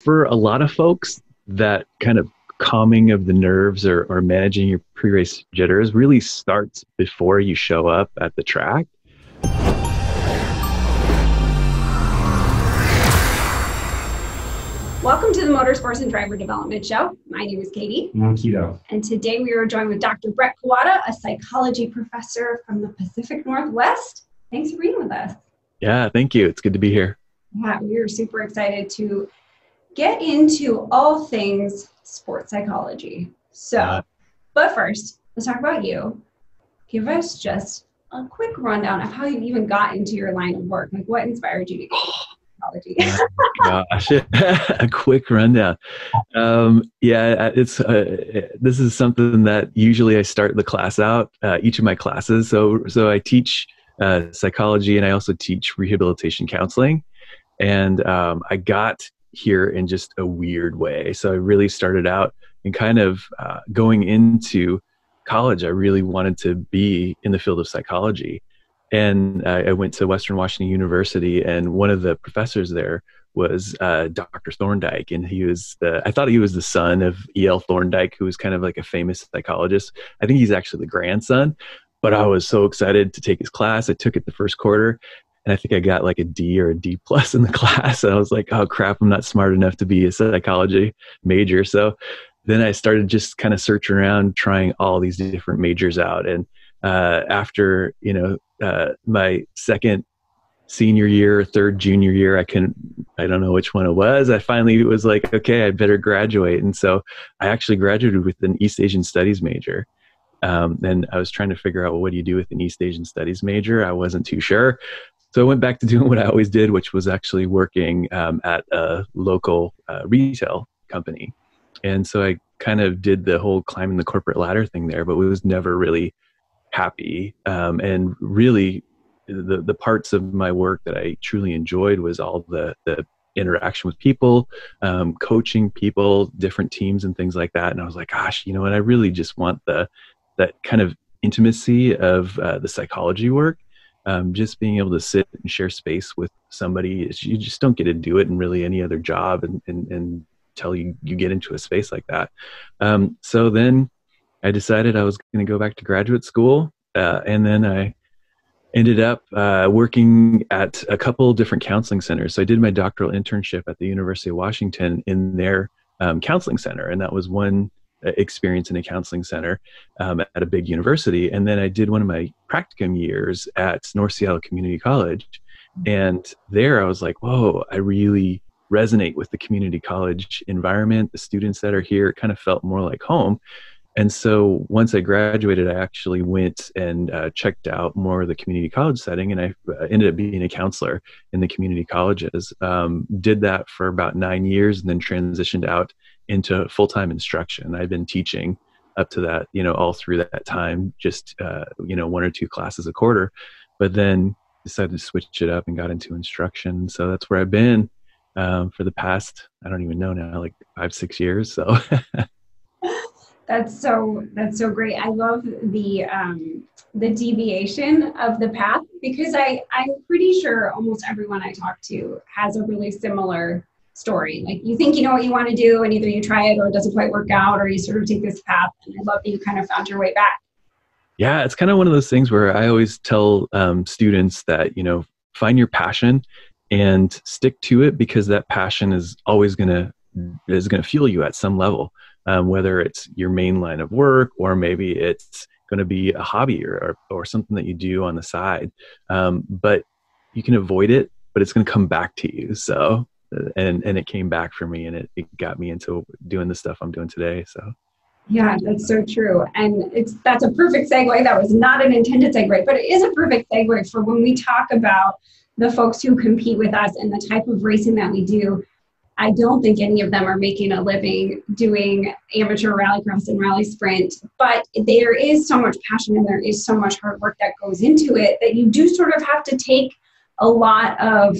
For a lot of folks, that kind of calming of the nerves or managing your pre-race jitters really starts before you show up at the track. Welcome to the Motorsports and Driver Development Show. My name is Katie. I'm Keto. And today we are joined with Dr. Brett Kuwada, a psychology professor from the Pacific Northwest. Thanks for being with us. Yeah, thank you. It's good to be here. Yeah, we are super excited to get into all things sports psychology. But first, let's talk about you. Give us just a quick rundown of how you even got into your line of work. Like, what inspired you to get into psychology? Oh, gosh, a quick rundown. This is something that usually I start the class out, each of my classes. So I teach psychology, and I also teach rehabilitation counseling. And I got here in just a weird way. So I really started out and kind of going into college, I really wanted to be in the field of psychology. And I went to Western Washington University, and one of the professors there was Dr. Thorndike. And I thought he was the son of E.L. Thorndike, who was kind of like a famous psychologist. I think he's actually the grandson, but I was so excited to take his class. I took it the first quarter, and I think I got like a D or a D plus in the class. And I was like, oh crap, I'm not smart enough to be a psychology major. So then I started just kind of searching around, trying all these different majors out. And after, my second senior year, third junior year, I don't know which one it was. I finally was like, okay, I better graduate. And so I actually graduated with an East Asian Studies major. And I was trying to figure out, well, what do you do with an East Asian Studies major? I wasn't too sure. So I went back to doing what I always did, which was actually working at a local retail company. And so I kind of did the whole climbing the corporate ladder thing there, but was never really happy. And really, the parts of my work that I truly enjoyed was all the interaction with people, coaching people, different teams and things like that. And I was like, gosh, you know what? I really just want that kind of intimacy of the psychology work. Just being able to sit and share space with somebody, you just don't get to do it in really any other job until you get into a space like that. So then I decided I was going to go back to graduate school, and then I ended up working at a couple different counseling centers. So I did my doctoral internship at the University of Washington in their counseling center, and that was one experience in a counseling center at a big university. And then I did one of my practicum years at North Seattle Community College. And there I was like, whoa, I really resonate with the community college environment. The students that are here, it kind of felt more like home. And so once I graduated, I actually went and checked out more of the community college setting, and I ended up being a counselor in the community colleges. Did that for about 9 years, and then transitioned out into full-time instruction. I've been teaching up to that, all through that time, just, 1 or 2 classes a quarter, but then decided to switch it up and got into instruction. So that's where I've been for the past, I don't even know now, like 5-6 years. So That's so great. I love the deviation of the path, because I'm pretty sure almost everyone I talk to has a really similar story. Like, you think you know what you want to do, and either you try it or it doesn't quite work out, or you sort of take this path. And I love that you kind of found your way back. Yeah, it's kind of one of those things where I always tell students that, find your passion and stick to it, because that passion is always going to fuel you at some level. Whether it's your main line of work, or maybe it's going to be a hobby or something that you do on the side. But you can avoid it, but it's going to come back to you. So, and it came back for me, and it got me into doing the stuff I'm doing today. So. Yeah, that's so true. And that's a perfect segue. That was not an intended segue, but it is a perfect segue for when we talk about the folks who compete with us and the type of racing that we do. I don't think any of them are making a living doing amateur rallycross and rally sprint, but there is so much passion and there is so much hard work that goes into it that you do sort of have to take a lot of,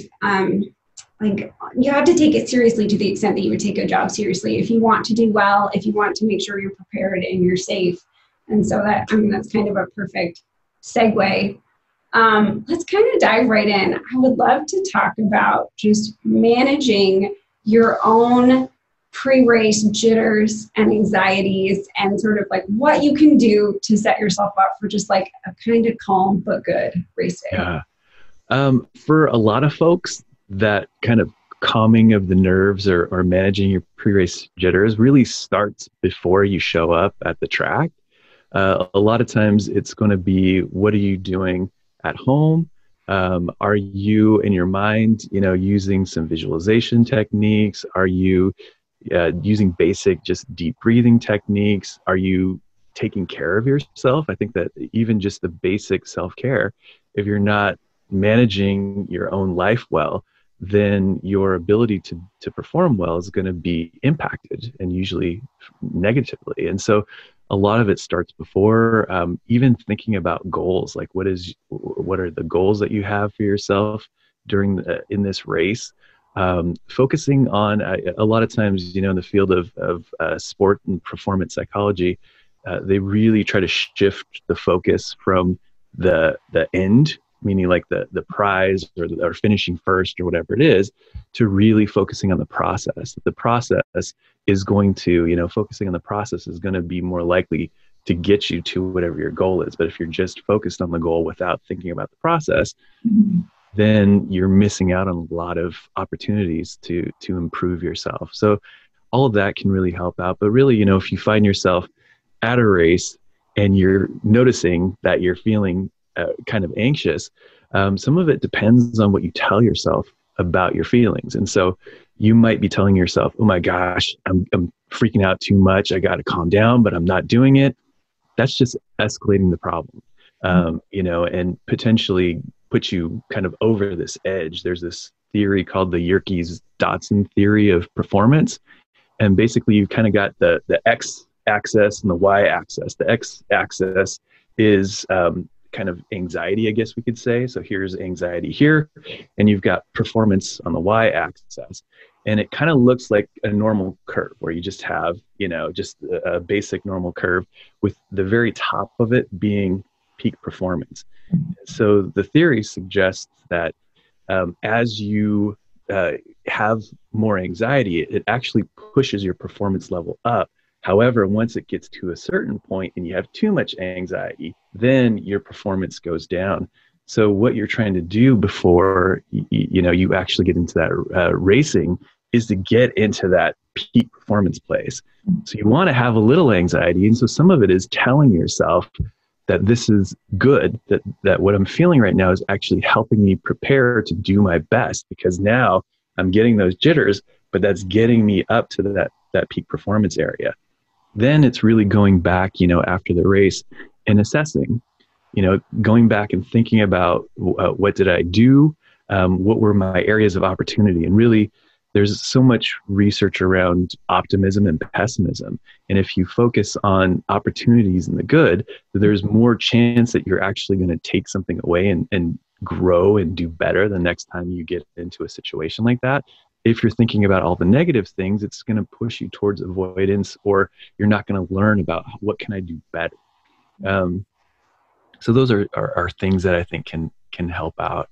you have to take it seriously to the extent that you would take a job seriously if you want to do well, if you want to make sure you're prepared and you're safe. And so that's kind of a perfect segue. Let's kind of dive right in. I would love to talk about just managing your own pre-race jitters and anxieties, and sort of like what you can do to set yourself up for just like a kind of calm but good race day? Yeah. For a lot of folks, that kind of calming of the nerves or managing your pre-race jitters really starts before you show up at the track. A lot of times it's going to be, what are you doing at home? Are you in your mind, using some visualization techniques? Are you using basic, just deep breathing techniques? Are you taking care of yourself? I think that even just the basic self-care, if you're not managing your own life well, then your ability to perform well is going to be impacted, and usually negatively. And so a lot of it starts before, even thinking about goals, like what are the goals that you have for yourself in this race. Focusing on, a lot of times, in the field of sport and performance psychology, they really try to shift the focus from the end, meaning like the prize or finishing first or whatever it is, to really focusing on the process. The process is going to, focusing on the process is going to be more likely to get you to whatever your goal is. But if you're just focused on the goal without thinking about the process, then you're missing out on a lot of opportunities to improve yourself. So all of that can really help out. But really, if you find yourself at a race and you're noticing that you're feeling kind of anxious, some of it depends on what you tell yourself about your feelings. And so you might be telling yourself, oh my gosh, I'm freaking out too much. I got to calm down, but I'm not doing it. That's just escalating the problem, and potentially put you kind of over this edge. There's this theory called the Yerkes-Dodson theory of performance. And basically you've kind of got the X axis and the Y axis. The X axis is kind of anxiety, I guess we could say. So here's anxiety here, and you've got performance on the Y axis. And it kind of looks like a normal curve where you just have, just a basic normal curve with the very top of it being peak performance. So the theory suggests that as you have more anxiety, it actually pushes your performance level up. However, once it gets to a certain point and you have too much anxiety, then your performance goes down. So what you're trying to do before you actually get into that racing is to get into that peak performance place. So you want to have a little anxiety. And so some of it is telling yourself that this is good, that what I'm feeling right now is actually helping me prepare to do my best, because now I'm getting those jitters, but that's getting me up to that peak performance area. Then it's really going back, after the race and assessing, going back and thinking about what did I do? What were my areas of opportunity? And really, there's so much research around optimism and pessimism. And if you focus on opportunities and the good, there's more chance that you're actually going to take something away and grow and do better the next time you get into a situation like that. If you're thinking about all the negative things, it's going to push you towards avoidance, or you're not going to learn about what can I do better. So those are things that I think can help out.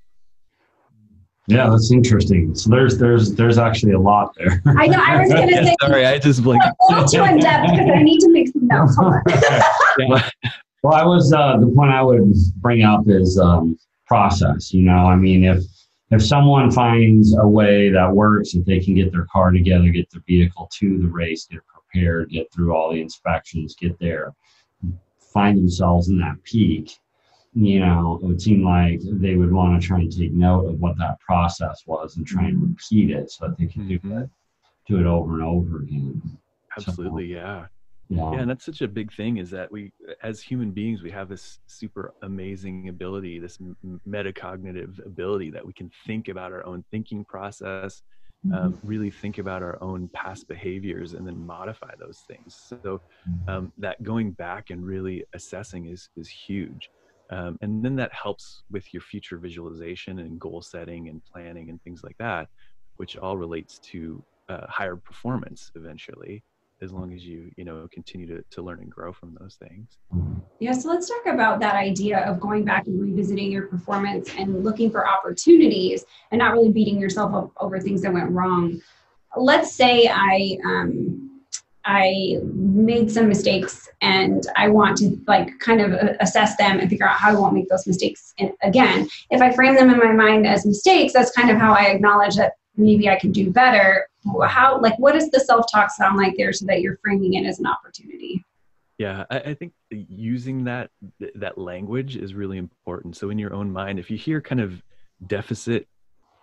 Yeah, that's interesting. So there's actually a lot there. I know. I was going to say. Sorry, I just blinked. A little too in depth because I need to make some notes. Well, the point I would bring up is process. I mean, if someone finds a way that works, if they can get their car together, get their vehicle to the race, get prepared, get through all the inspections, get there, find themselves in that peak. It would seem like they would want to try and take note of what that process was and try and repeat it so that they can do it over and over again. Absolutely. So, yeah, and that's such a big thing, is that we, as human beings, we have this super amazing ability, this metacognitive ability, that we can think about our own thinking process, really think about our own past behaviors and then modify those things. So that going back and really assessing is huge. And then that helps with your future visualization and goal setting and planning and things like that, which all relates to higher performance eventually, as long as you continue to learn and grow from those things. Yeah, so let's talk about that idea of going back and revisiting your performance and looking for opportunities and not really beating yourself up over things that went wrong. let's say I made some mistakes and I want to like kind of assess them and figure out how I won't make those mistakes again. If I frame them in my mind as mistakes, that's kind of how I acknowledge that maybe I can do better. How, like, what does the self-talk sound like there so that you're framing it as an opportunity? Yeah, I think using that language is really important. So in your own mind, if you hear kind of deficit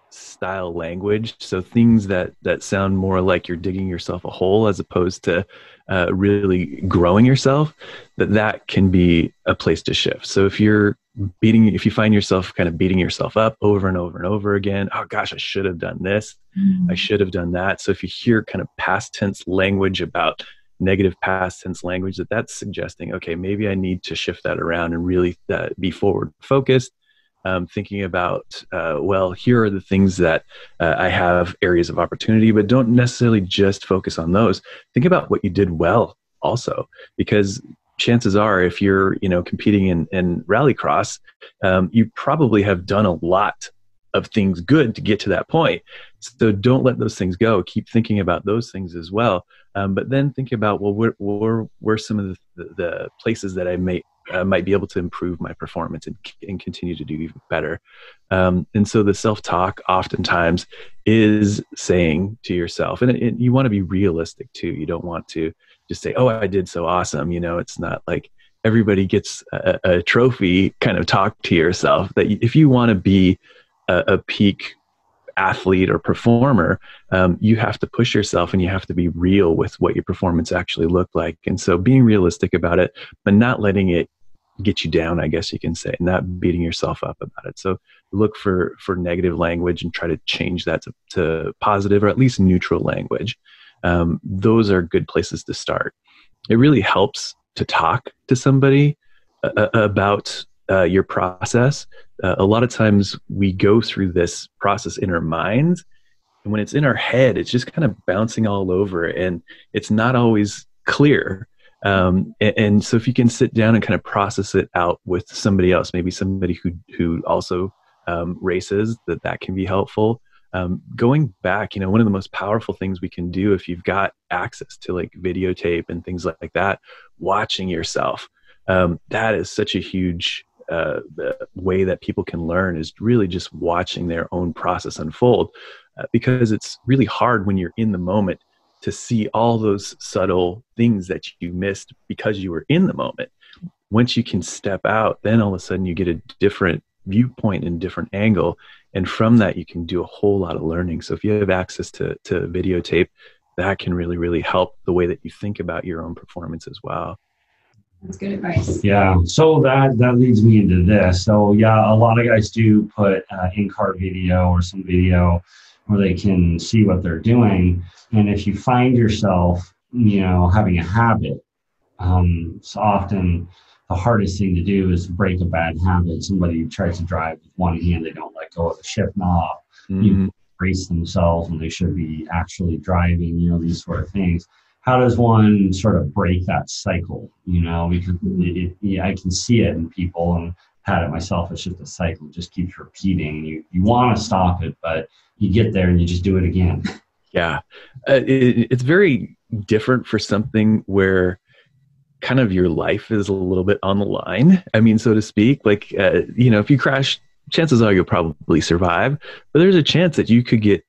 style language, so things that sound more like you're digging yourself a hole as opposed to really growing yourself, that can be a place to shift. So if you find yourself kind of beating yourself up over and over and over again, oh gosh, I should have done this, I should have done that. So if you hear kind of past tense language about negative past tense language, that's suggesting, okay, maybe I need to shift that around and really be forward focused. Thinking about, well, here are the things that I have areas of opportunity, but don't necessarily just focus on those. Think about what you did well also, because chances are if you're, competing in rallycross, you probably have done a lot of things good to get to that point. So don't let those things go. Keep thinking about those things as well. But then think about, well, where some of the places that I might be able to improve my performance and continue to do even better. And so the self-talk oftentimes is saying to yourself, and you want to be realistic too. You don't want to just say, oh, I did so awesome. It's not like everybody gets a trophy kind of talk to yourself. That if you want to be a peak athlete or performer, you have to push yourself and you have to be real with what your performance actually looked like. And so being realistic about it, but not letting it get you down, I guess you can say, not beating yourself up about it. So look for negative language and try to change that to positive or at least neutral language. Those are good places to start. It really helps to talk to somebody about your process. A lot of times we go through this process in our minds, and when it's in our head, it's just kind of bouncing all over and it's not always clear. And so if you can sit down and kind of process it out with somebody else, maybe somebody who also races, that can be helpful. Going back, one of the most powerful things we can do if you've got access to like videotape and things like that, watching yourself, that is such a huge way that people can learn, is really just watching their own process unfold, because it's really hard when you're in the moment to see all those subtle things that you missed because you were in the moment. Once you can step out, then all of a sudden you get a different viewpoint and different angle. And from that, you can do a whole lot of learning. So if you have access to videotape, that can really, really help the way that you think about your own performance as well. That's good advice. Yeah. So that leads me into this. So yeah, a lot of guys do put in-car video or some video where they can see what they're doing. And if you find yourself, having a habit, so often the hardest thing to do is break a bad habit. Somebody tries to drive with one hand, they don't let go of the shift knob. You brace themselves when they should be actually driving, these sort of things. How does one sort of break that cycle? Because I can see it in people, and had it myself. It's just a cycle, it just keeps repeating. You want to stop it, but you get there and you just do it again. Yeah. It's very different for something where kind of your life is a little bit on the line. I mean, so to speak, like, if you crash, chances are you'll probably survive, but there's a chance that you could get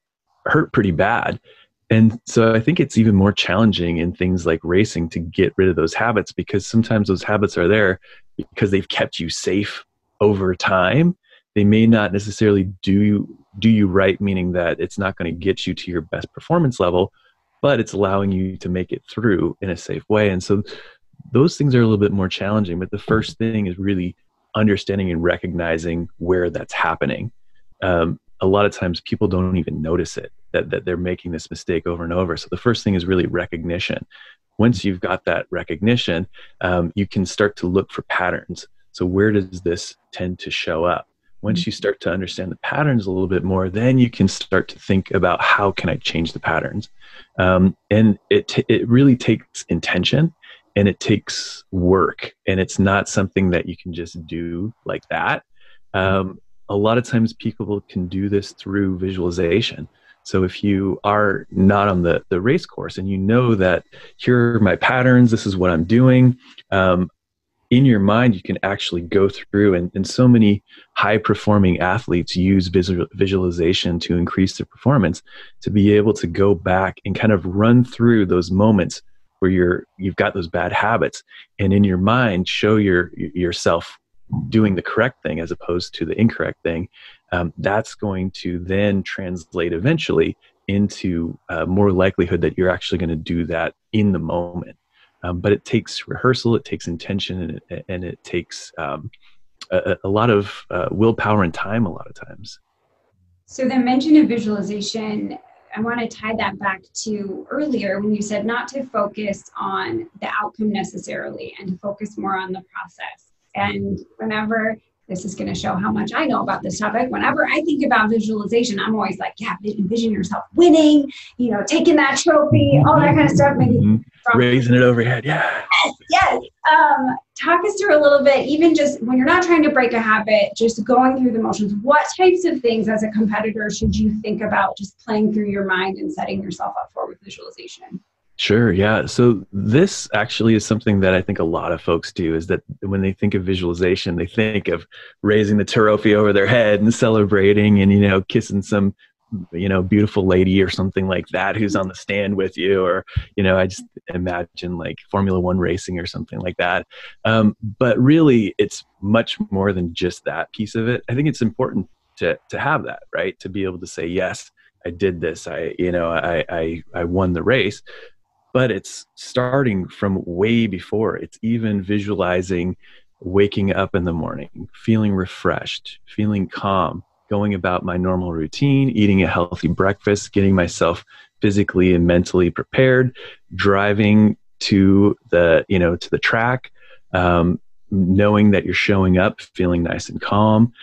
hurt pretty bad. And so I think it's even more challenging in things like racing to get rid of those habits, because sometimes those habits are there because they've kept you safe over time. They may not necessarily do you right, meaning that it's not going to get you to your best performance level, but it's allowing you to make it through in a safe way. And so those things are a little bit more challenging. But the first thing is really understanding and recognizing where that's happening. A lot of times people don't even notice it, that they're making this mistake over and over. So the first thing is really recognition. Once you've got that recognition, you can start to look for patterns. So where does this tend to show up? Once you start to understand the patterns a little bit more, then you can start to think about, how can I change the patterns? And it really takes intention, and it takes work, and it's not something that you can just do like that. A lot of times people can do this through visualization. So if you are not on the race course and you know that here are my patterns, this is what I'm doing, in your mind, you can actually go through, and so many high performing athletes use visualization to increase their performance, to be able to go back and kind of run through those moments where you've got those bad habits, and in your mind show yourself doing the correct thing as opposed to the incorrect thing. That's going to then translate eventually into more likelihood that you're actually going to do that in the moment. But it takes rehearsal, it takes intention, and it takes a lot of willpower and time a lot of times. So the mention of visualization, I want to tie that back to earlier when you said not to focus on the outcome necessarily and to focus more on the process. And whenever, this is going to show how much I know about this topic, whenever I think about visualization, I'm always like, yeah, envision yourself winning, taking that trophy, all that kind of stuff. Maybe raising it overhead. Yeah. Yes. Talk us through a little bit, even just when you're not trying to break a habit, just going through the motions. What types of things as a competitor should you think about just playing through your mind and setting yourself up for with visualization? Sure. Yeah. So this actually is something that I think a lot of folks do, is that when they think of visualization, they think of raising the trophy over their head and celebrating and, kissing some, beautiful lady or something like that who's on the stand with you, or, I just imagine like Formula One racing or something like that. But really it's much more than just that piece of it. I think it's important to have that, right? To be able to say, yes, I did this. I won the race. But it's starting from way before. It's even visualizing waking up in the morning, feeling refreshed, feeling calm, going about my normal routine, eating a healthy breakfast, getting myself physically and mentally prepared, driving to the track, knowing that you're showing up, feeling nice and calm,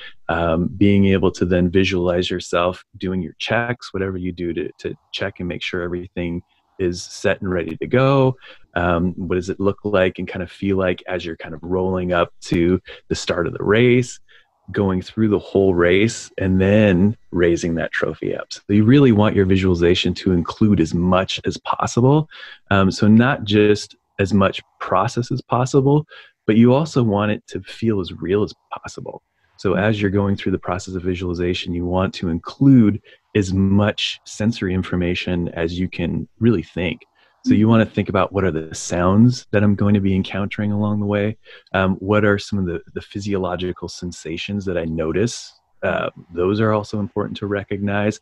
being able to then visualize yourself doing your checks, whatever you do to check and make sure everything is set and ready to go. What does it look like and kind of feel like as you're kind of rolling up to the start of the race, going through the whole race, and then raising that trophy up. So you really want your visualization to include as much as possible. So not just as much process as possible, but you also want it to feel as real as possible. So as you're going through the process of visualization, you want to include as much sensory information as you can really think. So you want to think about, what are the sounds that I'm going to be encountering along the way? What are some of the physiological sensations that I notice? Those are also important to recognize.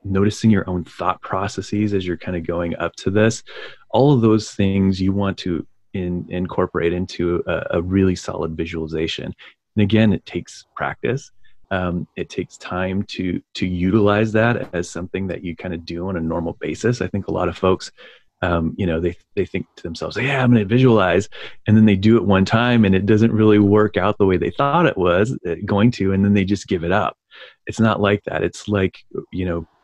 Noticing your own thought processes as you're kind of going up to this. All of those things you want to incorporate into a really solid visualization. And again, it takes practice. It takes time to utilize that as something that you kind of do on a normal basis. I think a lot of folks, they think to themselves, yeah, I'm going to visualize, and then they do it one time and it doesn't really work out the way they thought it was going to, and then they just give it up. It's not like that. It's like,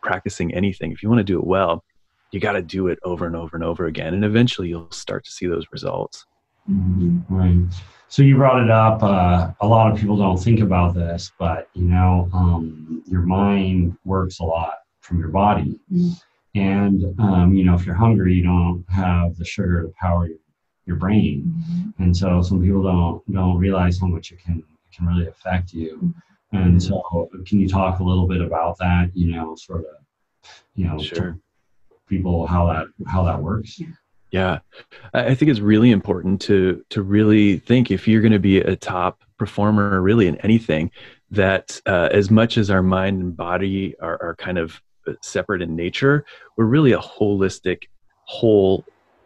practicing anything. If you want to do it well, you got to do it over and over and over again, and eventually you'll start to see those results. Mm-hmm. Right. So you brought it up. A lot of people don't think about this, but your mind works a lot from your body. Mm-hmm. And if you're hungry, you don't have the sugar to power your brain. Mm-hmm. And so some people don't realize how much it can really affect you. Mm-hmm. And so can you talk a little bit about that, Sure. People, how that works? Yeah, I think it's really important to really think, if you're going to be a top performer really in anything, that as much as our mind and body are kind of separate in nature, we're really a holistic whole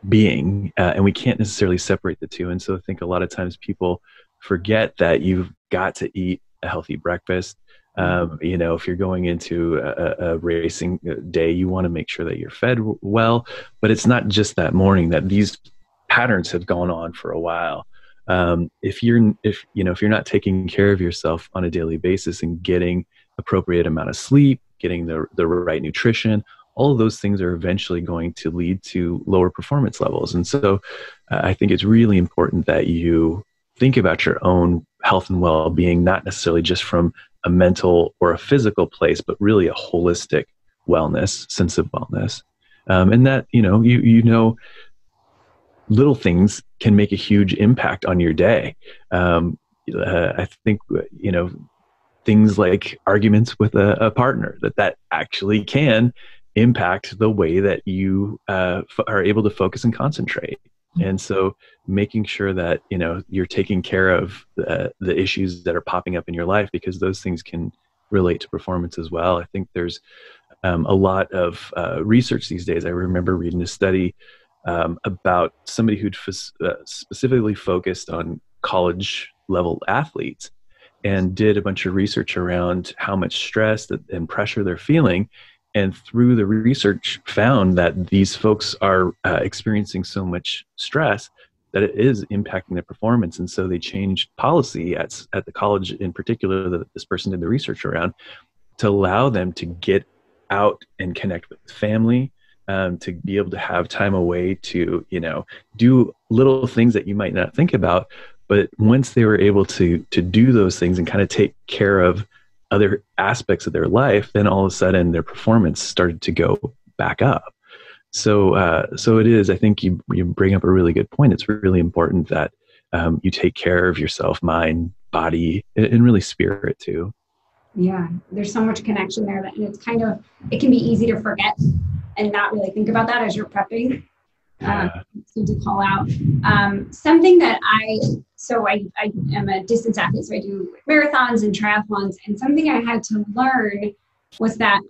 being, and we can't necessarily separate the two. And so I think a lot of times people forget that you've got to eat a healthy breakfast. If you're going into a racing day, you want to make sure that you're fed well, but it's not just that morning, that these patterns have gone on for a while. If you're not taking care of yourself on a daily basis and getting appropriate amount of sleep, getting the right nutrition, all of those things are eventually going to lead to lower performance levels. And so I think it's really important that you think about your own health and well-being, not necessarily just from a mental or a physical place, but really a holistic wellness, sense of wellness. And that, you know, little things can make a huge impact on your day. I think, things like arguments with a partner, that actually can impact the way that you are able to focus and concentrate. And so making sure that, you're taking care of the issues that are popping up in your life, because those things can relate to performance as well. I think there's a lot of research these days. I remember reading a study about somebody who'd specifically focused on college level athletes and did a bunch of research around how much stress and pressure they're feeling. And through the research found that these folks are experiencing so much stress that it is impacting their performance. And so they changed policy at the college in particular that this person did the research around, to allow them to get out and connect with family, to be able to have time away to, do little things that you might not think about. But once they were able to do those things and kind of take care of other aspects of their life, then all of a sudden their performance started to go back up. So it is, I think you bring up a really good point. It's really important that you take care of yourself, mind, body, and really spirit too. Yeah, there's so much connection there and it can be easy to forget and not really think about that as you're prepping. So to call out something that I am a distance athlete, so I do marathons and triathlons, and something I had to learn was that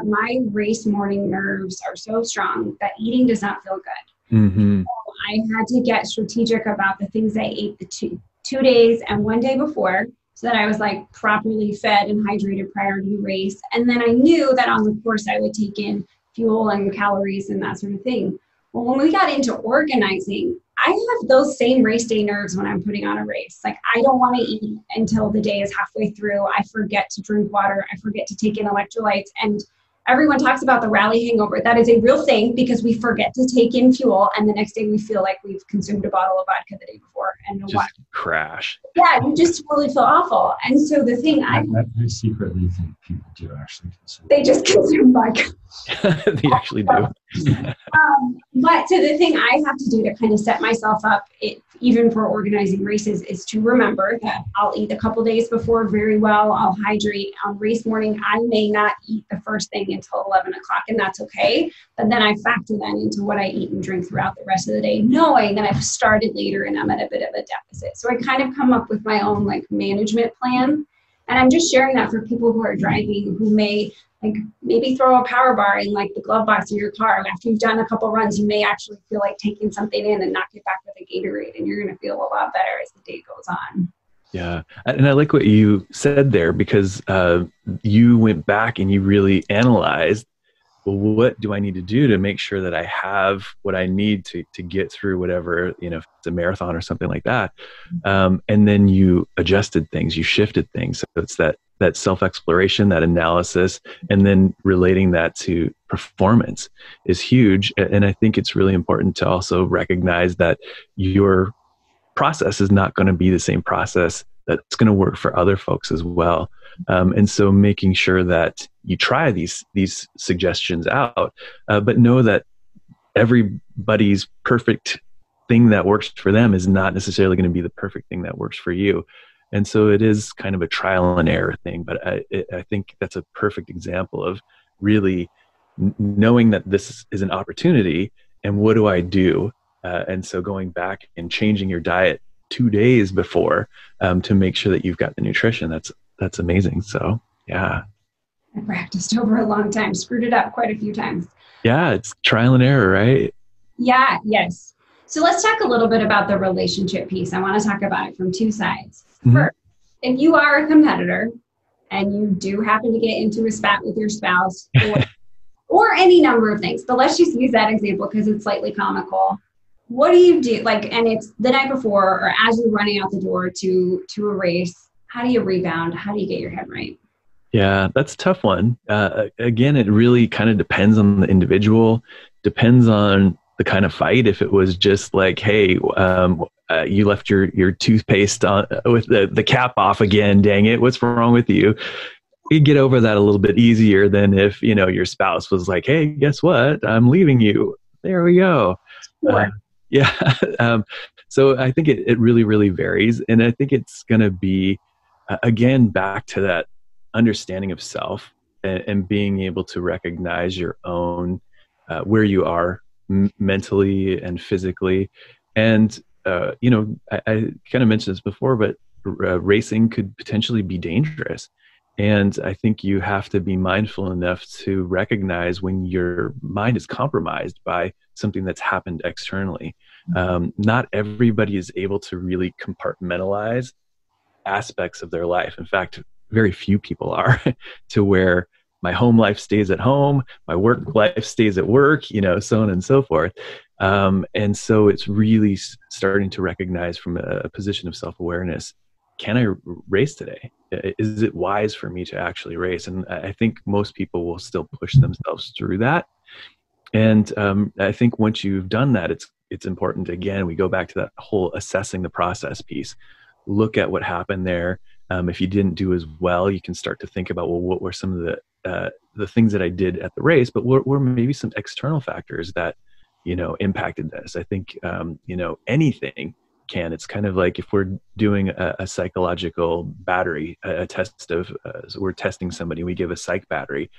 my race morning nerves are so strong that eating does not feel good. Mm-hmm. So I had to get strategic about the things I ate the two days and one day before, so that I was like properly fed and hydrated prior to the race. And then I knew that on the course I would take in fuel and calories and that sort of thing. Well, when we got into organizing, I have those same race day nerves when I'm putting on a race. Like, I don't want to eat until the day is halfway through. I forget to drink water. I forget to take in electrolytes. And everyone talks about the rally hangover. That is a real thing, because we forget to take in fuel. And the next day we feel like we've consumed a bottle of vodka the day before. And just crash. Yeah, you just really feel awful. And so the thing I secretly think people do actually consume. They just consume vodka. They actually do. But so the thing I have to do to kind of set myself up, even for organizing races, is to remember that I'll eat a couple days before very well. I'll hydrate. On race morning, I may not eat the first thing until 11 o'clock, and that's okay. But then I factor that into what I eat and drink throughout the rest of the day, knowing that I've started later and I'm at a bit of a deficit. So I kind of come up with my own management plan. And I'm just sharing that for people who are driving, who may maybe throw a power bar in the glove box of your car. After you've done a couple runs, you may actually feel like taking something in and knock it back with a Gatorade, and you're going to feel a lot better as the day goes on. Yeah. And I like what you said there, because you went back and you really analyzed, well, what do I need to do to make sure that I have what I need to get through whatever, if it's a marathon or something like that. And then you adjusted things, you shifted things. So it's that self-exploration, that analysis, and then relating that to performance is huge. And I think it's really important to also recognize that your process is not going to be the same process that's going to work for other folks as well. And so making sure that you try these suggestions out, but know that everybody's perfect thing that works for them is not necessarily going to be the perfect thing that works for you. And so it is kind of a trial and error thing, but I think that's a perfect example of really knowing that this is an opportunity, and what do I do? And so going back and changing your diet 2 days before to make sure that you've got the nutrition, that's amazing. So, yeah. I practiced over a long time, screwed it up quite a few times. Yeah, it's trial and error, right? Yeah, yes. So let's talk a little bit about the relationship piece. I want to talk about it from two sides. Mm-hmm. First, if you are a competitor and you do happen to get into a spat with your spouse or any number of things, but let's just use that example because it's slightly comical. What do you do? And it's the night before or as you're running out the door to a race, how do you rebound? How do you get your head right? Yeah, that's a tough one. Again, it really kind of depends on the individual, depends on the kind of fight. If it was just hey, you left your toothpaste on with the cap off again, dang it, what's wrong with you? you get over that a little bit easier than if, your spouse was like, hey, guess what? I'm leaving you. There we go. Sure. Yeah. So I think it really, really varies. And I think it's going to be, again, back to that understanding of self and being able to recognize your own, where you are mentally and physically. And, I kind of mentioned this before, but racing could potentially be dangerous. And I think you have to be mindful enough to recognize when your mind is compromised by something that's happened externally. Not everybody is able to really compartmentalize aspects of their life. In fact, very few people are to where my home life stays at home, my work life stays at work, so on and so forth. And so it's really starting to recognize from a position of self-awareness, can I race today? Is it wise for me to actually race? And I think most people will still push themselves through that. And I think once you've done that, it's important. Again, we go back to that whole assessing the process piece. Look at what happened there. If you didn't do as well, you can start to think about, well, what were some of the things that I did at the race, but what were maybe some external factors that impacted this. I think anything can. It's kind of like if we're doing a psychological battery, a test of, so we're testing somebody, we give a psych battery.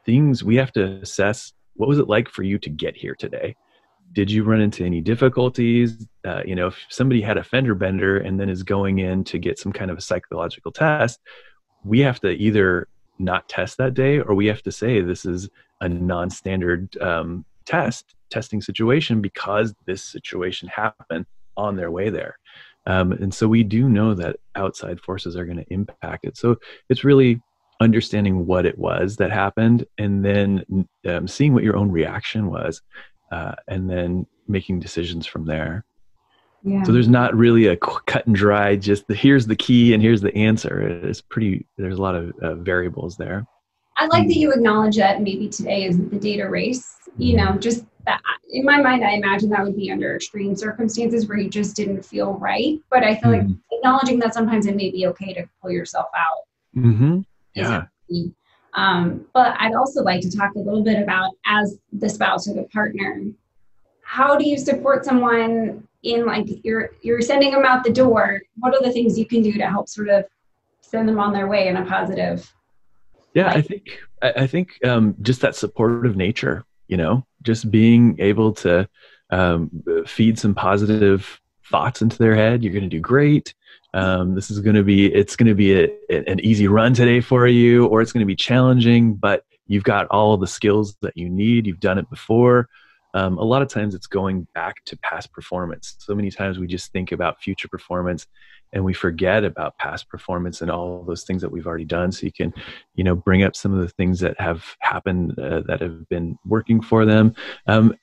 Things we have to assess, what was it like for you to get here today? Did you run into any difficulties? If somebody had a fender bender and then is going in to get some kind of a psychological test, we have to either not test that day, or we have to say this is a non-standard testing situation because this situation happened on their way there. And so we do know that outside forces are going to impact it. So it's really understanding what it was that happened, and then seeing what your own reaction was, and then making decisions from there. Yeah. So there's not really a cut and dry, just here's the key and here's the answer. There's a lot of variables there. I like that you acknowledge that maybe today isn't the day to race. Just that in my mind, I imagine that would be under extreme circumstances where you just didn't feel right. But I feel like acknowledging that sometimes it may be okay to pull yourself out. Mm-hmm. Yeah. But I'd also like to talk a little bit about, as the spouse or the partner, how do you support someone in, like, you're sending them out the door? What are the things you can do to help sort of send them on their way in a positive? Yeah, I think just that supportive nature, just being able to feed some positive thoughts into their head. You're going to do great. It's going to be an easy run today for you, or it's going to be challenging, but you've got all the skills that you need. You've done it before. A lot of times it's going back to past performance. So many times we just think about future performance and we forget about past performance and all those things that we've already done. So you can, bring up some of the things that have happened that have been working for them.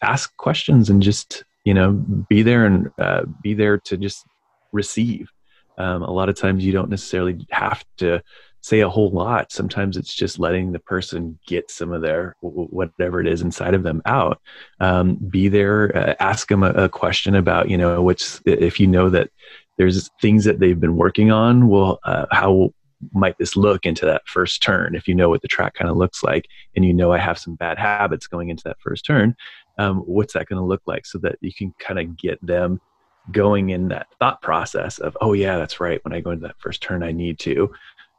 Ask questions and just, be there to just receive. A lot of times you don't necessarily have to say a whole lot. Sometimes it's just letting the person get some of their, whatever it is inside of them out. Be there, ask them a question about, if you know that there's things that they've been working on, well, how might this look into that first turn? If you know what the track kind of looks like, and I have some bad habits going into that first turn, what's that going to look like, so that you can kind of get them going in that thought process of, oh yeah, that's right, when I go into that first turn, I need to,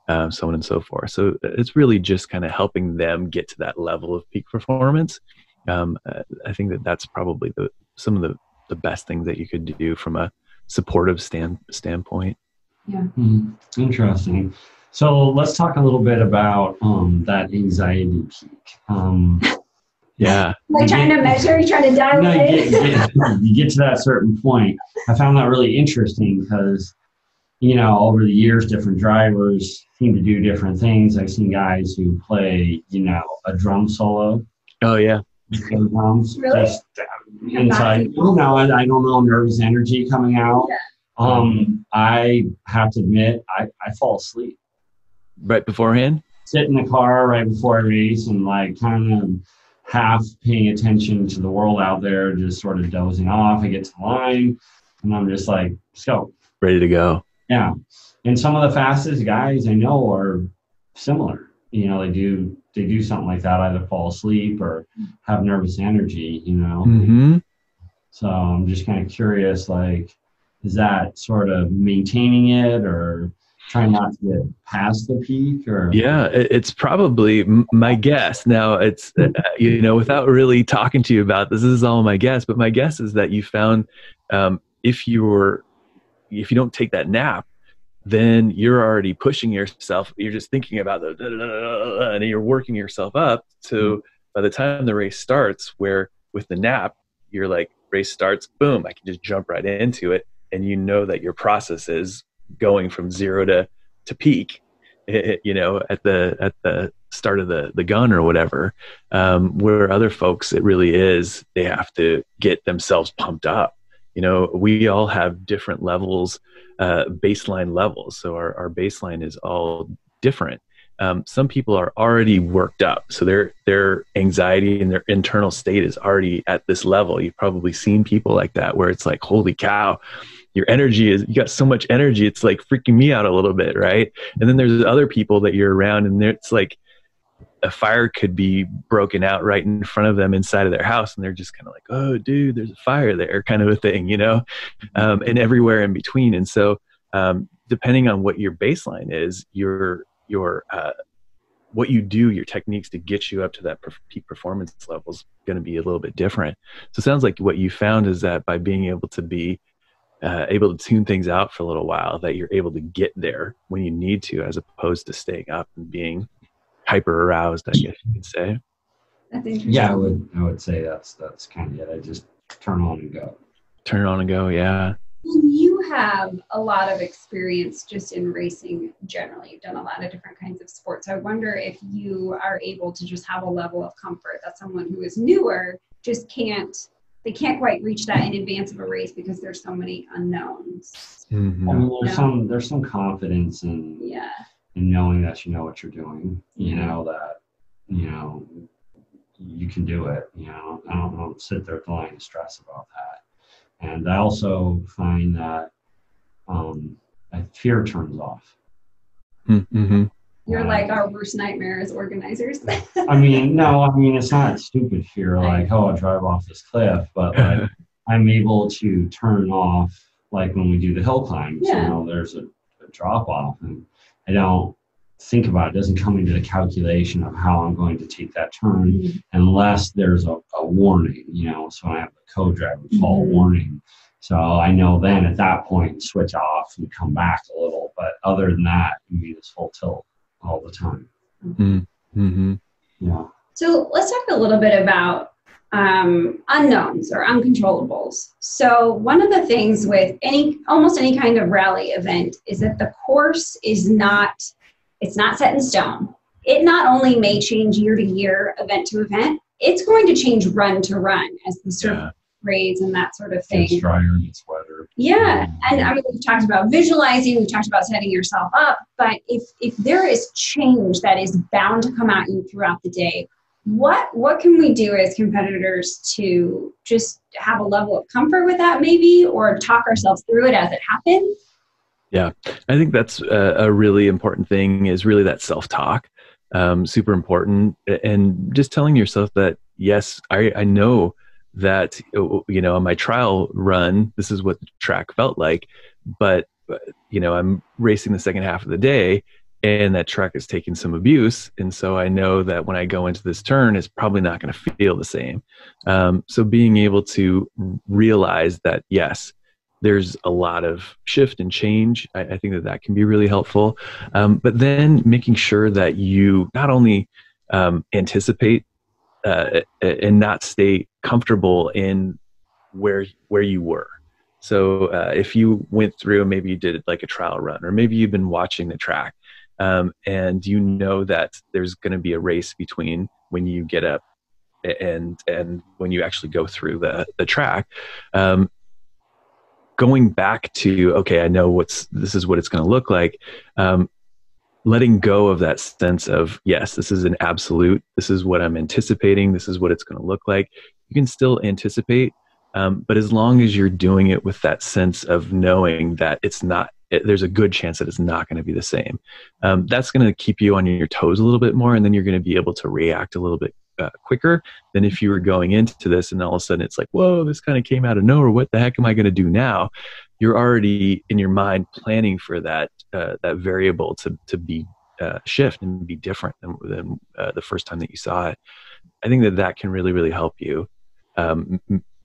so on and so forth. So it's really just kind of helping them get to that level of peak performance. I think that's probably some of the best things that you could do from a supportive standpoint. Yeah. Interesting. So let's talk a little bit about that anxiety peak. Yeah. Like trying to measure, you're trying to dial it. You get to that certain point. I found that really interesting because, over the years, different drivers seem to do different things. I've seen guys who play, a drum solo. Oh, yeah. Drums, really? just inside. I don't know, nervous energy coming out. Yeah. I have to admit, I fall asleep. Right beforehand? Sit in the car right before I race and kind of half paying attention to the world out there, just sort of dozing off. I get to the line and I'm just like, let's go. Ready to go. Yeah. And some of the fastest guys I know are similar. You know, they do something like that, either fall asleep or have nervous energy, you know. Mm-hmm. So I'm just kind of curious, like, is that sort of maintaining it or trying not to get past the peak or? Yeah, it's probably my guess. Now, it's, without really talking to you about this is all my guess, but my guess is that you found if if you don't take that nap, then you're already pushing yourself. You're just thinking about and you're working yourself up to by the time the race starts, where with the nap, you're like, race starts, boom, I can just jump right into it. And you know that your process is going from zero to peak, at the start of the gun or whatever. Where other folks, it really is, they have to get themselves pumped up. We all have different levels, baseline levels. So our baseline is all different. Some people are already worked up, so their anxiety and their internal state is already at this level. You've probably seen people like that, where it's like, holy cow, you got so much energy, it's like freaking me out a little bit, right? And then there's other people that you're around, and it's like a fire could be broken out right in front of them inside of their house, and they're just kind of like, oh dude, there's a fire there, kind of a thing, and everywhere in between. And so depending on what your baseline is, your what you do, your techniques to get you up to that peak performance level is going to be a little bit different. So it sounds like what you found is that by being able to be able to tune things out for a little while, that you're able to get there when you need to, as opposed to staying up and being hyper aroused, I guess you could say. That's interesting. Yeah, I would say that's kind of it. I just turn on and go. Turn on and go, yeah. You have a lot of experience just in racing generally. You've done a lot of different kinds of sports. I wonder if you are able to just have a level of comfort that someone who is newer just can't quite reach that in advance of a race because there's so many unknowns. Mm-hmm. I mean, there's some confidence in knowing that you know what you're doing. You know that you can do it. I don't sit there flying stress about that. And I also find that fear turns off. Mm-hmm. You're like our worst nightmare as organizers. I mean, it's not stupid fear like, oh, I'll drive off this cliff, but like I'm able to turn off, like when we do the hill climbs, there's a drop off, and I don't think about it. It doesn't come into the calculation of how I'm going to take that turn unless there's a warning, so I have the co-driver fault warning. So I know then at that point, switch off and come back a little. But other than that, it's full tilt all the time. Mm-hmm. Yeah. So let's talk a little bit about unknowns or uncontrollables. So one of the things with almost any kind of rally event is that the course is not set in stone. It not only may change year to year, event to event, it's going to change run to run as the surface grades and that sort of thing. It's drier, it's wetter. Yeah, and we've talked about visualizing, we've talked about setting yourself up, but if there is change that is bound to come at you throughout the day, what can we do as competitors to just have a level of comfort with that maybe, or talk ourselves through it as it happens? Yeah, I think that's a really important thing, is really that self-talk, super important. And just telling yourself that, yes, I know that, on my trial run, this is what the track felt like, but, I'm racing the second half of the day and that track is taking some abuse. And so I know that when I go into this turn, it's probably not going to feel the same. So being able to realize that, yes, there's a lot of shift and change. I think that can be really helpful. But then making sure that you not only anticipate and not stay comfortable in where you were. So if you went through, maybe you did like a trial run, or maybe you've been watching the track, and you know that there's going to be a race between when you get up and when you actually go through the track. Going back to, okay, I know this is what it's going to look like. Letting go of that sense of, yes, this is an absolute, this is what I'm anticipating, this is what it's going to look like. You can still anticipate, but as long as you're doing it with that sense of knowing that it's not there's a good chance that it's not going to be the same. That's going to keep you on your toes a little bit more, and then you're going to be able to react a little bit quicker than if you were going into this and all of a sudden it's like, whoa, this kind of came out of nowhere. What the heck am I going to do now? You're already in your mind planning for that variable to be shift and be different than the first time that you saw it. I think that can really, really help you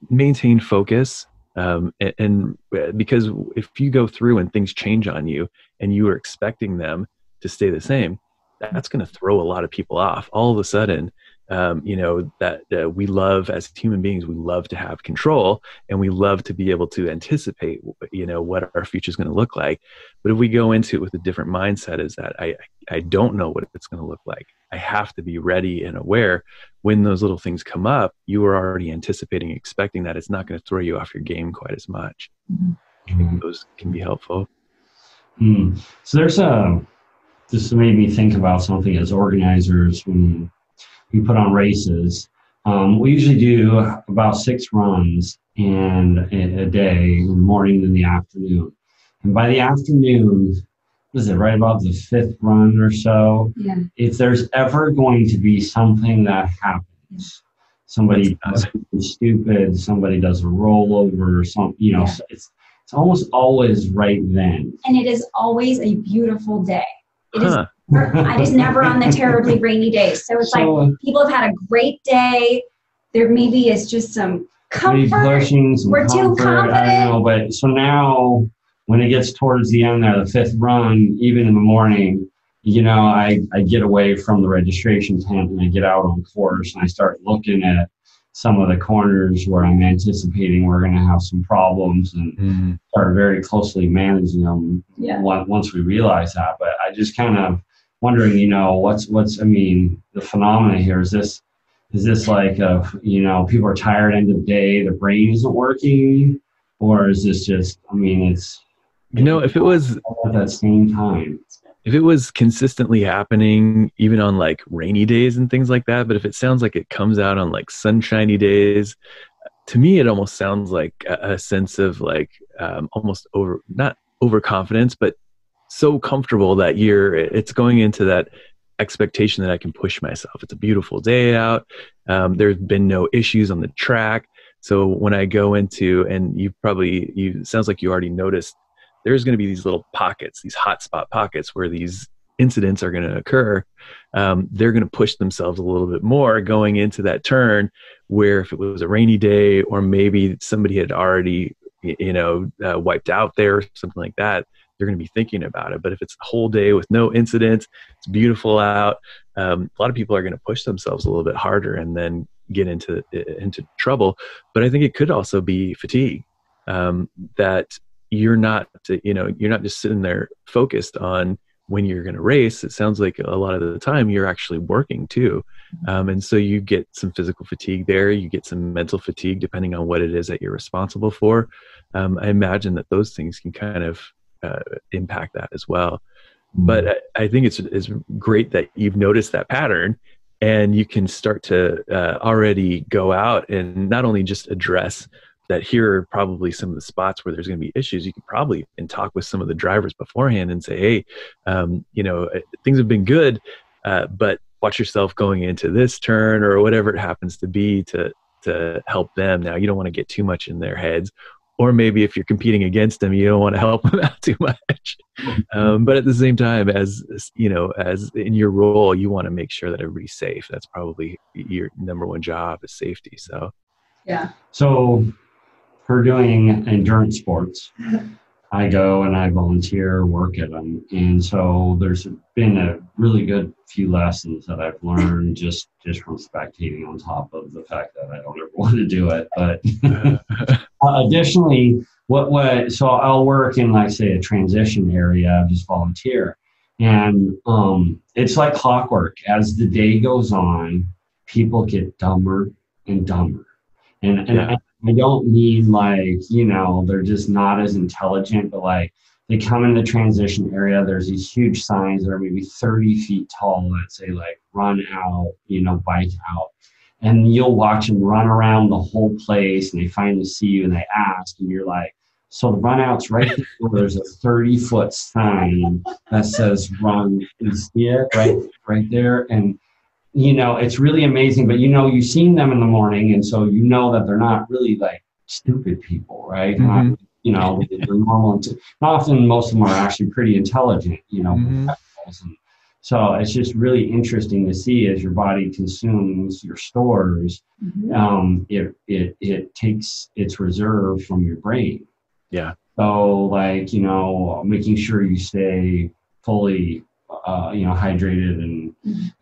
maintain focus. And because if you go through and things change on you and you are expecting them to stay the same, that's going to throw a lot of people off. All of a sudden, that we love, as human beings, we love to have control and we love to be able to anticipate, what our future is going to look like. But if we go into it with a different mindset, is that I don't know what it's going to look like. I have to be ready and aware when those little things come up. You are already anticipating, expecting that it's not going to throw you off your game quite as much. I think those can be helpful. So there's this made me think about something as organizers when we put on races. We usually do about 6 runs in a day, in the morning and the afternoon. And by the afternoon, what is it, right about the 5th run or so? Yeah. If there's ever going to be something that happens, somebody does something stupid, somebody does a rollover, it's almost always right then. And it is always a beautiful day. It is. I just never on the terribly rainy days. So it's like people have had a great day. There maybe is just some comfort. We're too confident. I don't know, but so now when it gets towards the end there, the 5th run, even in the morning, I get away from the registration tent and I get out on course and I start looking at some of the corners where I'm anticipating we're going to have some problems and start very closely managing them once we realize that. But I just kind of wondering, what's the phenomena here. Is this like, people are tired end of day, the brain isn't working, or is this just, it's, if it was at that same time, if it was consistently happening, even on like rainy days and things like that, but if it sounds like it comes out on like sunshiny days, to me, it almost sounds like a sense of like almost not overconfidence, but so comfortable that it's going into that expectation that I can push myself. It's a beautiful day out. There's been no issues on the track. So when I go into, and it sounds like you already noticed, there's going to be these little pockets, these hotspot pockets where these incidents are going to occur. They're going to push themselves a little bit more going into that turn, where if it was a rainy day or maybe somebody had already, wiped out there or something like that, they're going to be thinking about it. But if it's a whole day with no incidents, it's beautiful out, a lot of people are going to push themselves a little bit harder and then get into trouble. But I think it could also be fatigue, that you're not just sitting there focused on when you're going to race. It sounds like a lot of the time you're actually working too. And so you get some physical fatigue there. You get some mental fatigue depending on what it is that you're responsible for. I imagine that those things can kind of impact that as well. But I think it's great that you've noticed that pattern and you can start to already go out and not only just address that here are probably some of the spots where there's going to be issues. You can probably talk with some of the drivers beforehand and say, hey, things have been good, but watch yourself going into this turn or whatever it happens to be to help them. Now, you don't want to get too much in their heads, or maybe if you're competing against them, you don't want to help them out too much. But at the same time, as in your role, you want to make sure that everybody's safe. That's probably your number one job, is safety. So, yeah. So, for doing endurance sports, I go and I volunteer, work at them. And so there's been a really good few lessons that I've learned just from spectating, on top of the fact that I don't ever want to do it. But additionally, so I'll work in, like, say, a transition area, just volunteer. And it's like clockwork. As the day goes on, people get dumber and dumber. And I don't mean like, they're just not as intelligent, but like they come in the transition area, there's these huge signs that are maybe 30 feet tall that say like run out, bike out. And you'll watch them run around the whole place and they finally see you and they ask, and you're like, So the run out's right there. There's a 30-foot sign that says run. You see it right there. And, it's really amazing, but, you've seen them in the morning. And so, that they're not really like stupid people, right? Mm-hmm. They're normal. Often most of them are actually pretty intelligent, Mm-hmm. and so it's just really interesting to see as your body consumes your stores, it takes its reserve from your brain. Yeah. So making sure you stay fully, hydrated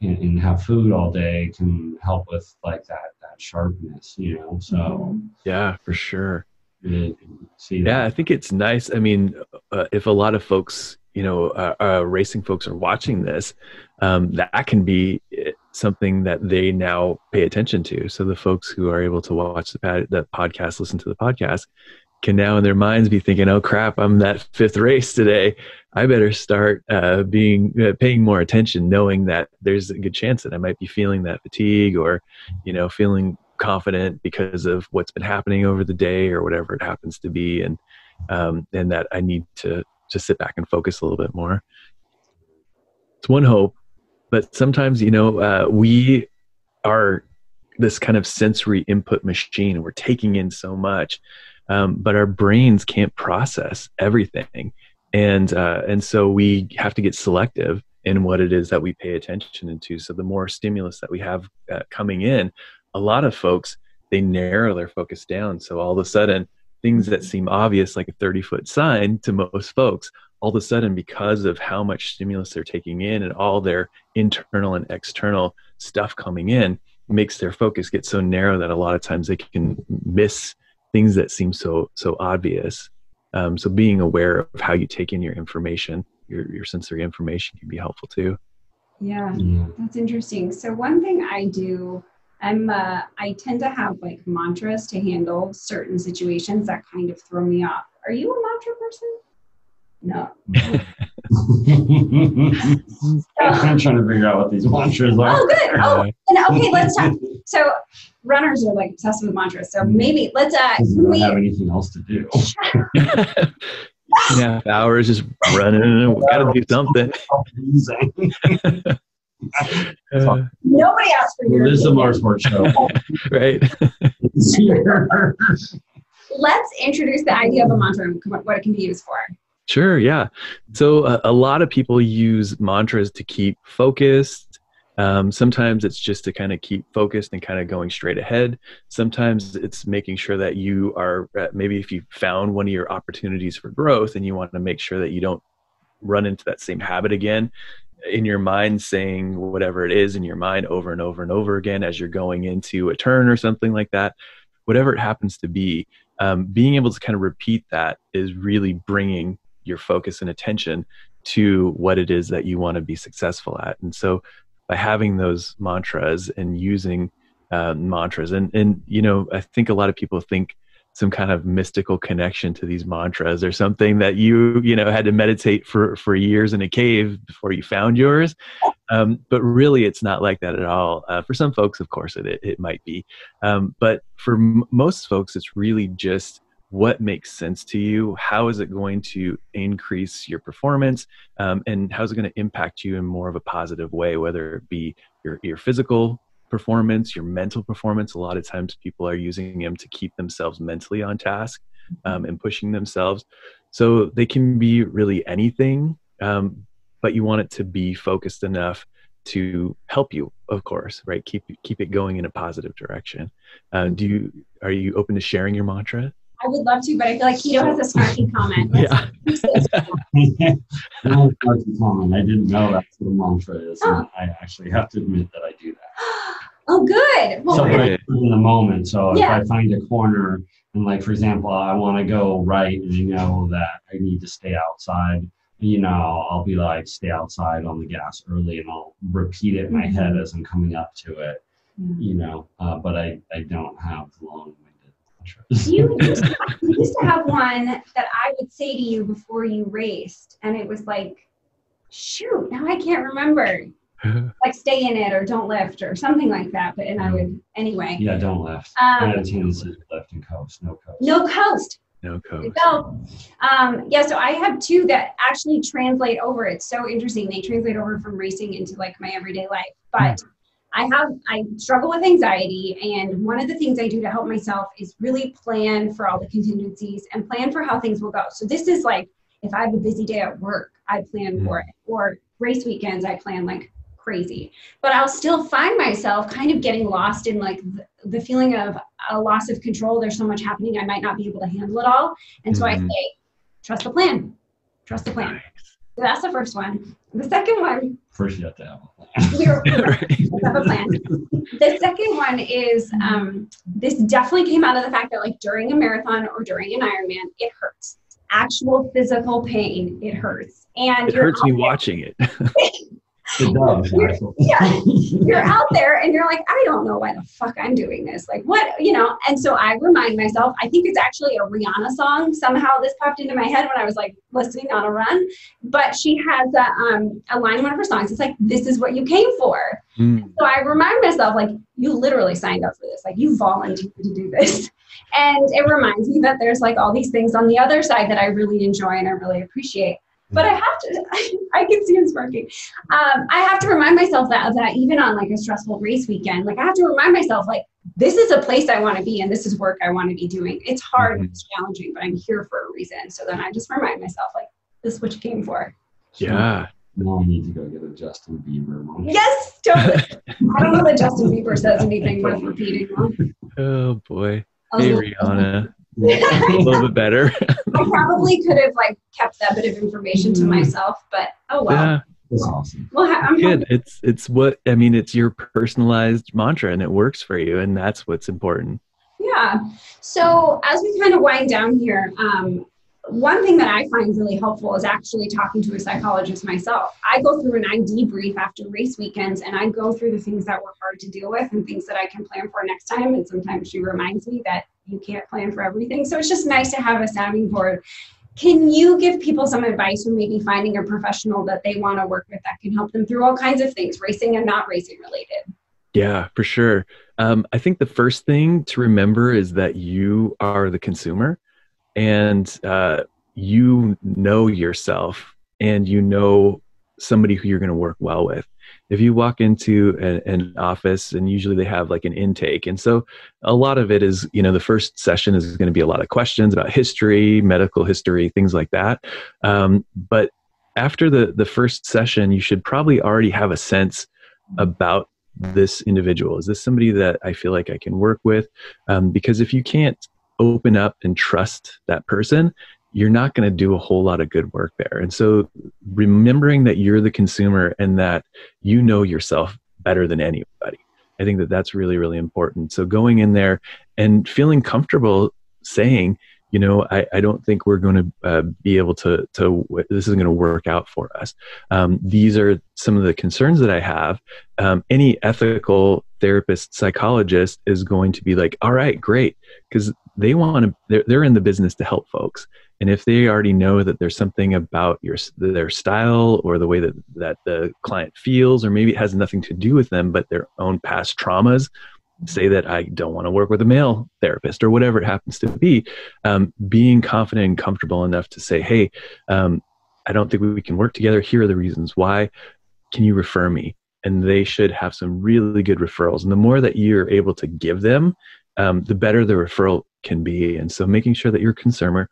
and have food all day can help with like that sharpness, so. Yeah, for sure. See that. Yeah, I think it's nice. I mean, if a lot of folks, racing folks are watching this, that can be something that they now pay attention to. So the folks who are able to watch the podcast, listen to the podcast, can now in their minds be thinking, "Oh crap, I'm that 5th race today. I better start paying more attention, knowing that there's a good chance that I might be feeling that fatigue or, feeling confident because of what's been happening over the day or whatever it happens to be, and that I need to just sit back and focus a little bit more." It's one hope, but sometimes we are this kind of sensory input machine, and we're taking in so much, but our brains can't process everything, and so we have to get selective in what it is that we pay attention to. So the more stimulus that we have coming in, a lot of folks, they narrow their focus down. So all of a sudden, things that seem obvious, like a 30-foot sign to most folks, all of a sudden, because of how much stimulus they're taking in and all their internal and external stuff coming in, makes their focus get so narrow that a lot of times they can miss things that seem so obvious. So being aware of how you take in your information, your sensory information, can be helpful too. Yeah, that's interesting. So one thing I do, I tend to have like mantras to handle certain situations that kind of throw me off. Are you a mantra person? No. I'm trying to figure out what these mantras are. Oh, good. Oh, okay, let's talk. So runners are like obsessed with mantras. So maybe let's, don't have anything else to do. Yeah, hours just running. We gotta do something. Nobody asked for your. This is a motorsport show, right? Let's introduce the idea of a mantra and what it can be used for. Sure, yeah. So a lot of people use mantras to keep focused. Sometimes it's just to kind of keep focused and kind of going straight ahead. Sometimes it's making sure that you are, maybe if you found one of your opportunities for growth and you want to make sure that you don't run into that same habit again, in your mind saying whatever it is in your mind over and over and over again as you're going into a turn or something like that, whatever it happens to be, being able to kind of repeat that is really bringing your focus and attention to what it is that you want to be successful at. And so by having those mantras and using mantras, and I think a lot of people think some kind of mystical connection to these mantras or something that you had to meditate for years in a cave before you found yours. But really it's not like that at all. For some folks, of course, it might be. But for most folks, it's really just what makes sense to you. How is it going to increase your performance? And how's it going to impact you in more of a positive way, whether it be your physical performance, your mental performance. A lot of times people are using them to keep themselves mentally on task and pushing themselves. So they can be really anything, but you want it to be focused enough to help you, of course, right? Keep it going in a positive direction. Are you open to sharing your mantra? I would love to, but I feel like Keto has a snarky comment. Yeah. No snarky comment. I didn't know that's what a mantra is. And I actually have to admit that I do that. Oh, good. Well, so in the moment. So yeah. If I find a corner and, like, for example, I want to go right and I know that I need to stay outside, I'll be like, stay outside on the gas early, and I'll repeat it in my head as I'm coming up to it, but I don't have long-winded mantras. You used to have one that I would say to you before you raced, and it was like, shoot, now I can't remember. Like, stay in it or don't lift or something like that. But I would anyway. Yeah, don't lift. I have a tendency to lift and coast. No coast. No coast. No coast. So, so I have two that actually translate over. It's so interesting. They translate over from racing into like my everyday life. But I struggle with anxiety. And one of the things I do to help myself is really plan for all the contingencies and plan for how things will go. So this is like, if I have a busy day at work, I plan for it. Or race weekends, I plan like crazy. But I'll still find myself kind of getting lost in like the feeling of a loss of control. There's so much happening, I might not be able to handle it all. And so I say, trust the plan. Trust the plan. So that's the first one. The second one. First, you have to have a plan. Have a plan. The second one is this definitely came out of the fact that like during a marathon or during an Ironman, it hurts. Actual physical pain, it hurts. And it hurts me watching it. It does, you're out there and you're like, I don't know why the fuck I'm doing this. Like what, and so I remind myself, I think it's actually a Rihanna song. Somehow this popped into my head when I was like listening on a run, but she has a line in one of her songs. It's like, this is what you came for. So I remind myself, like, you literally signed up for this. Like you volunteered to do this. And it reminds me that there's like all these things on the other side that I really enjoy and I really appreciate. But I have to, I can see him smirking. I have to remind myself that even on like a stressful race weekend, like I have to remind myself, like, this is a place I want to be and this is work I want to be doing. It's hard, it's challenging, but I'm here for a reason. So then I just remind myself, like, this is what you came for. Yeah. Now I need to go get a Justin Bieber moment. Yes, totally. I don't know that Justin Bieber says anything worth repeating. Oh boy. Hey, Rihanna. A little bit better. I probably could have like kept that bit of information to myself, but oh well. Yeah. That's awesome. Well, I'm good. It's what I mean. It's your personalized mantra, and it works for you, and that's what's important. Yeah. So as we kind of wind down here, one thing that I find really helpful is actually talking to a psychologist myself. I go through and I debrief after race weekends, and I go through the things that were hard to deal with and things that I can plan for next time. And sometimes she reminds me that you can't plan for everything. So it's just nice to have a sounding board. Can you give people some advice when maybe finding a professional that they want to work with that can help them through all kinds of things, racing and not racing related? Yeah, for sure. I think the first thing to remember is that you are the consumer, and you know yourself, and you know somebody who you're going to work well with. If you walk into an office, and usually they have like an intake, and so a lot of it is, the first session is going to be a lot of questions about history, medical history, things like that. But after the first session, you should probably already have a sense about this individual. Is this somebody that I feel like I can work with? Because if you can't open up and trust that person, you're not going to do a whole lot of good work there. And so remembering that you're the consumer and that you know yourself better than anybody, I think that that's really, really important. So going in there and feeling comfortable saying, I don't think we're going to be able to this isn't going to work out for us. These are some of the concerns that I have. Any ethical therapist, psychologist is going to be like, all right, great. Because they're in the business to help folks. And if they already know that there's something about their style or the way that the client feels, or maybe it has nothing to do with them, but their own past traumas, say that I don't want to work with a male therapist or whatever it happens to be, being confident and comfortable enough to say, hey, I don't think we can work together. Here are the reasons why. Can you refer me? And they should have some really good referrals. And the more that you're able to give them, the better the referral can be. And so making sure that you're a consumer,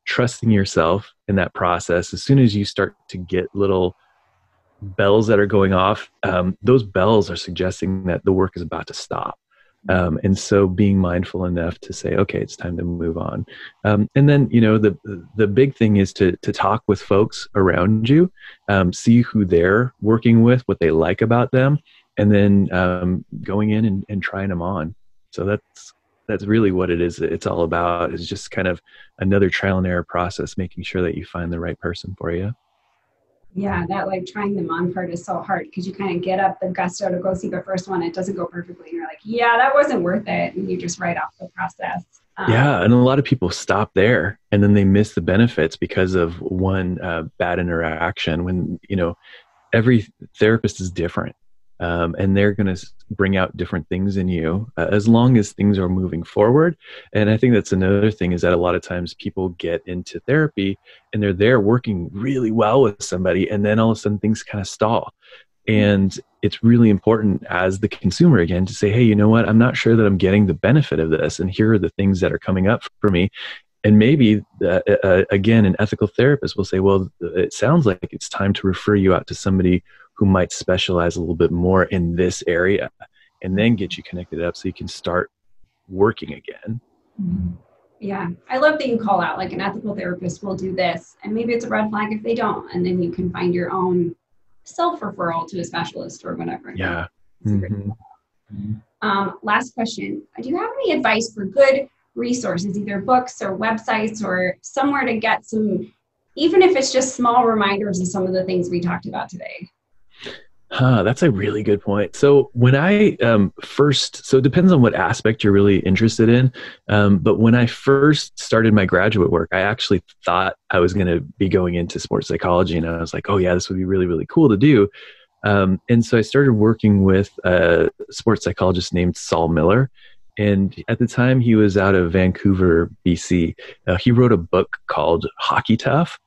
trusting yourself in that process. As soon as you start to get little bells that are going off, those bells are suggesting that the work is about to stop. And so being mindful enough to say, okay, it's time to move on. And then, the big thing is to talk with folks around you, see who they're working with, what they like about them, and then going in and trying them on. So that's really what it is. It's all about is just kind of another trial and error process, making sure that you find the right person for you. Yeah, that like trying them on part is so hard because you kind of get up the gusto to go see the first one. It doesn't go perfectly. And you're like, yeah, that wasn't worth it. And you just write off the process. Yeah. And a lot of people stop there and then they miss the benefits because of one bad interaction when, every therapist is different. and they're going to bring out different things in you as long as things are moving forward. And I think that's another thing, is that a lot of times people get into therapy and they're there working really well with somebody, and then all of a sudden things kind of stall. And it's really important as the consumer, again, to say, hey, you know what, I'm not sure that I'm getting the benefit of this, and here are the things that are coming up for me. And maybe, again, an ethical therapist will say, well, it sounds like it's time to refer you out to somebody who might specialize a little bit more in this area, and then get you connected up so you can start working again. Yeah. I love that you call out, like, an ethical therapist will do this, and maybe it's a red flag if they don't, and then you can find your own self-referral to a specialist or whatever. Yeah. Last question. Do you have any advice for good resources, either books or websites or somewhere to get some, even if it's just small reminders of some of the things we talked about today? That's a really good point. So when I so it depends on what aspect you're really interested in. But when I first started my graduate work, I actually thought I was going to be going into sports psychology. And I was like, oh yeah, this would be really, really cool to do. And so I started working with a sports psychologist named Saul Miller. And at the time, he was out of Vancouver, BC. He wrote a book called Hockey Tough.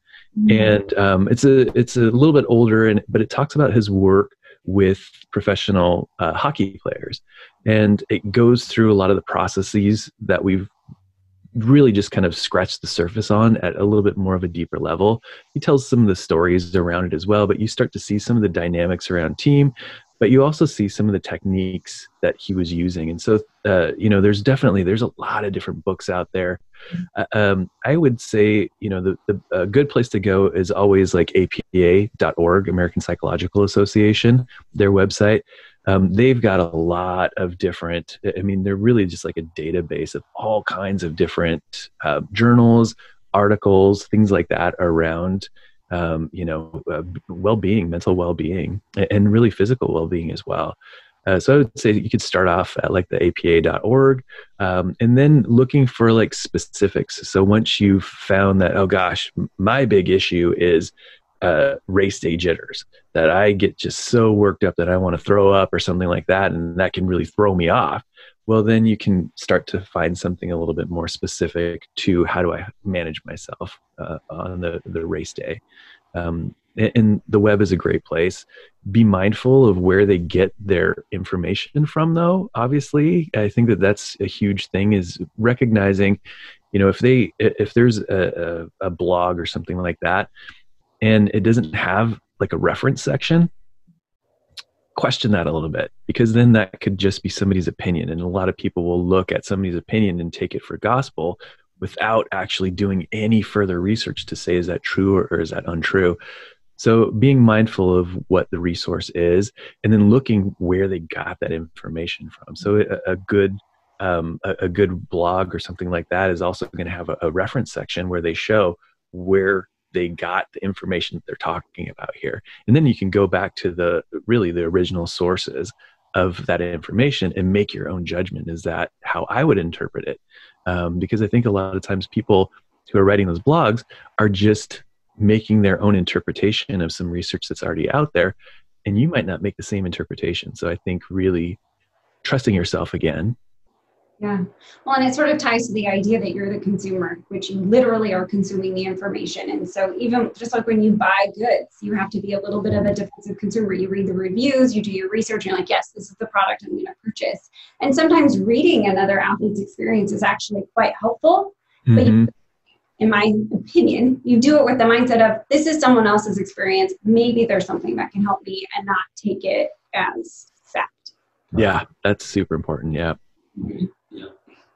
And it's a little bit older, but it talks about his work with professional hockey players, and it goes through a lot of the processes that we've really just kind of scratched the surface on at a little bit more of a deeper level. He tells some of the stories around it as well, but you start to see some of the dynamics around team, but you also see some of the techniques that he was using. And so, there's a lot of different books out there. I would say, a good place to go is always like APA.org, American Psychological Association, their website. They've got a lot of different, they're really just like a database of all kinds of different journals, articles, things like that around well-being, mental well-being, and really physical well-being as well. So I would say you could start off at like the APA.org, and then looking for like specifics. So once you've found that, oh gosh, my big issue is race day jitters, that I get just so worked up that I want to throw up or something like that, and that can really throw me off. Well, then you can start to find something a little bit more specific to how do I manage myself on the race day. And the web is a great place. Be mindful of where they get their information from, though. Obviously, I think that's a huge thing, is recognizing, if there's a blog or something like that, and it doesn't have like a reference section, question that a little bit, because then that could just be somebody's opinion. And a lot of people will look at somebody's opinion and take it for gospel without actually doing any further research to say, is that true or is that untrue? So being mindful of what the resource is, and then looking where they got that information from. So a good blog or something like that is also going to have a reference section where they show where they got the information that they're talking about here. And then you can go back to the original sources of that information and make your own judgment. Is that how I would interpret it? Because I think a lot of times people who are writing those blogs are just making their own interpretation of some research that's already out there, and you might not make the same interpretation. So I think really trusting yourself again. Yeah. Well, and it sort of ties to the idea that you're the consumer, which you literally are consuming the information. And so even just like when you buy goods, you have to be a little bit of a defensive consumer. You read the reviews, you do your research, and you're like, yes, this is the product I'm going to purchase. And sometimes reading another athlete's experience is actually quite helpful. Mm-hmm. But in my opinion, you do it with the mindset of, this is someone else's experience. Maybe there's something that can help me, and not take it as fact. Yeah, that's super important. Yeah. Mm-hmm.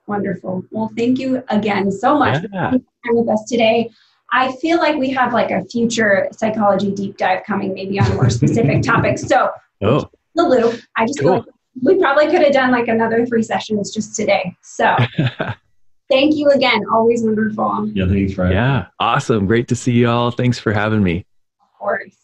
Wonderful. Well, thank you again so much for being with us today. I feel like we have like a future psychology deep dive coming, maybe on more specific topics. So the loop. I just feel like we probably could have done like another 3 sessions just today. So thank you again. Always wonderful. Yeah, thanks, Fred. Yeah, awesome. Great to see you all. Thanks for having me. Of course.